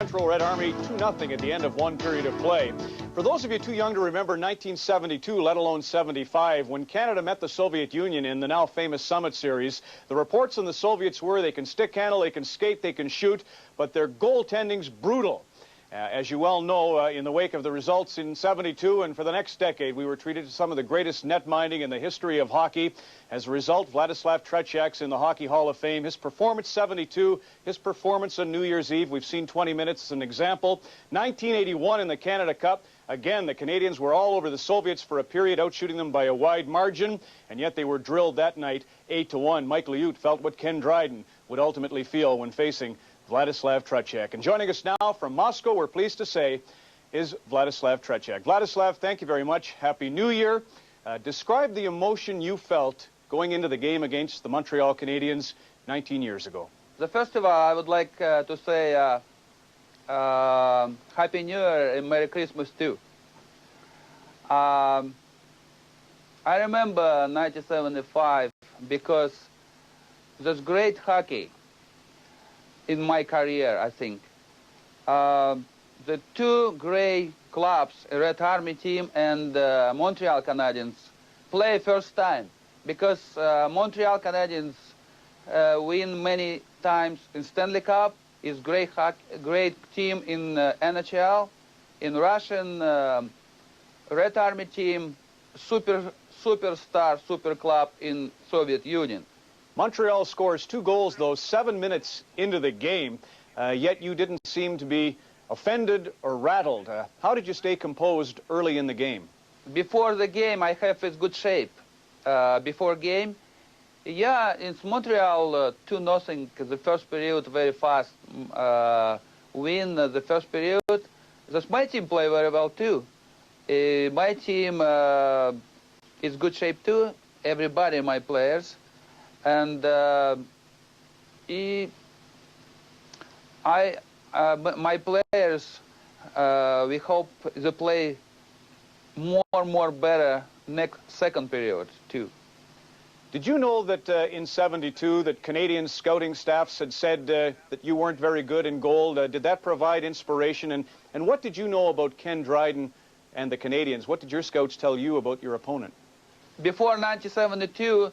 Central Red Army 2-0 at the end of one period of play. For those of you too young to remember 1972, let alone 75, when Canada met the Soviet Union in the now famous Summit Series, the reports on the Soviets were they can stick handle, they can skate, they can shoot, but their goaltending's brutal. As you well know, in the wake of the results in 72 and for the next decade, we were treated to some of the greatest net minding in the history of hockey. As a result, Vladislav Tretiak's in the Hockey Hall of Fame. His performance 72, his performance on New Year's Eve, we've seen 20 minutes as an example. 1981 in the Canada Cup. Again, the Canadians were all over the Soviets for a period, outshooting them by a wide margin, and yet they were drilled that night 8-1. MacLean felt what Ken Dryden would ultimately feel when facing Vladislav Tretiak. And joining us now from Moscow, we're pleased to say, is Vladislav Tretiak. Vladislav, thank you very much. Happy New Year. Describe the emotion you felt going into the game against the Montreal Canadiens 19 years ago. First of all, I would like to say Happy New Year and Merry Christmas too. I remember 1975 because there's great hockey in my career, I think. The two great clubs, Red Army team and Montreal Canadiens, play first time because Montreal Canadiens win many times in Stanley Cup, is great team in NHL, in Russian Red Army team, superstar, super club in Soviet Union. Montreal scores 2 goals, though, 7 minutes into the game, yet you didn't seem to be offended or rattled. How did you stay composed early in the game? Before the game, I have a good shape. Before game, yeah, it's Montreal 2-0, the first period very fast, win the first period. My team play very well too. My team is good shape too, everybody, my players. And my players, we hope they play more better next second period too. Did you know that in 72 that Canadian scouting staffs had said that you weren't very good in goal? Did that provide inspiration? And what did you know about Ken Dryden and the Canadians? What did your scouts tell you about your opponent? Before 1972,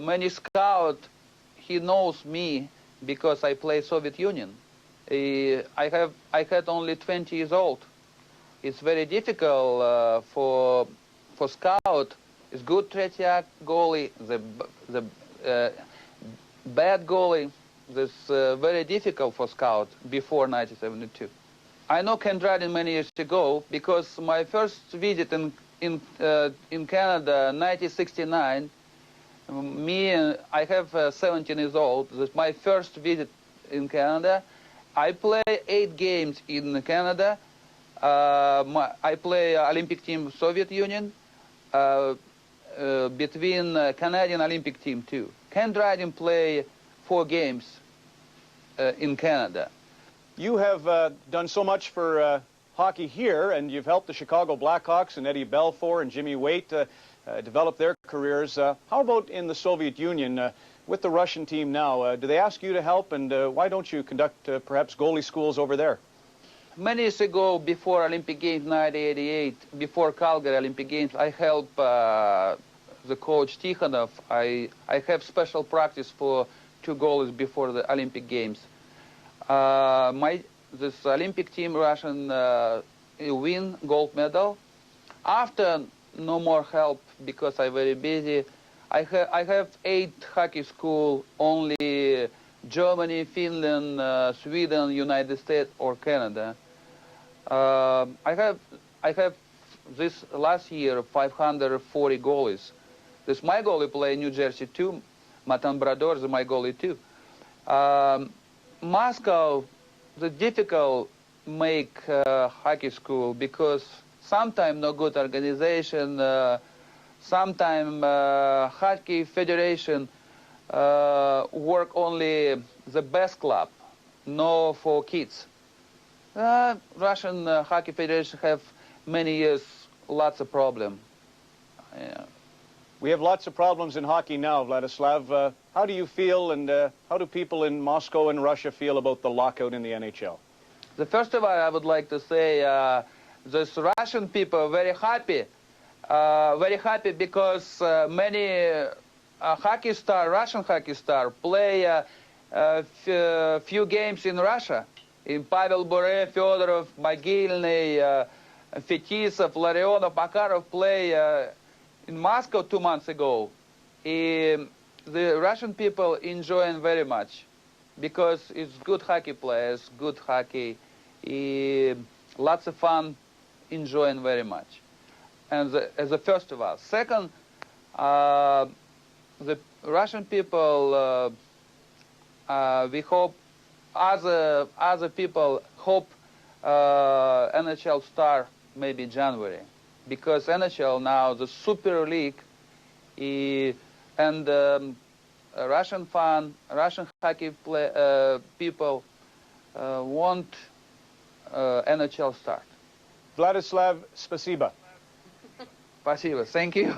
many scout, he knows me because I play Soviet Union. I had only 20 years old. It's very difficult for scout. It's good Tretiak goalie, the bad goalie. That's very difficult for scout before 1972. I know Ken Dryden many years ago because my first visit in Canada, 1969. I have 17 years old. That's my first visit in Canada. I play 8 games in Canada. I play Olympic team Soviet Union between Canadian Olympic team too. Ken Dryden play 4 games in Canada. You have done so much for hockey here, and you've helped the Chicago Blackhawks and Eddie Belfour and Jimmy Waite develop their careers. How about in the Soviet Union with the Russian team now? Do they ask you to help, and why don't you conduct perhaps goalie schools over there? Many years ago, before Olympic Games 1988, before Calgary Olympic Games, I helped the coach Tikhonov. I have special practice for 2 goalies before the Olympic Games. This Olympic team, Russian, win gold medal. After no more help because I'm very busy. I have 8 hockey school, only Germany, Finland, Sweden, United States or Canada. I have this last year 540 goalies. This my goalie play in New Jersey too. Matan Brador is my goalie too. Moscow, the difficult make hockey school because sometimes no good organization, sometimes hockey federation work only the best club, no for kids. Russian hockey federation have many years lots of problem. Yeah. We have lots of problems in hockey now, Vladislav. How do you feel, and how do people in Moscow and Russia feel about the lockout in the NHL? The first of all, I would like to say this Russian people are very happy because many Russian hockey star play few games in Russia. In Pavel Bure, Fedorov, Mogilny, Fetisov, Larionov, Makarov play in Moscow 2 months ago. The Russian people enjoying very much because it's good hockey players, good hockey, lots of fun, enjoying very much. And as a first of all. Second, the Russian people, we hope, other people hope NHL start maybe January, because NHL now, the Super League, and Russian hockey people want NHL start. Vladislav, spasiba. Спасибо. Thank you.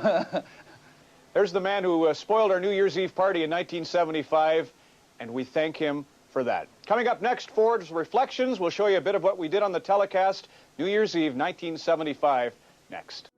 There's the man who spoiled our New Year's Eve party in 1975, and we thank him for that. Coming up next, Ford's Reflections. We'll show you a bit of what we did on the telecast New Year's Eve 1975 next.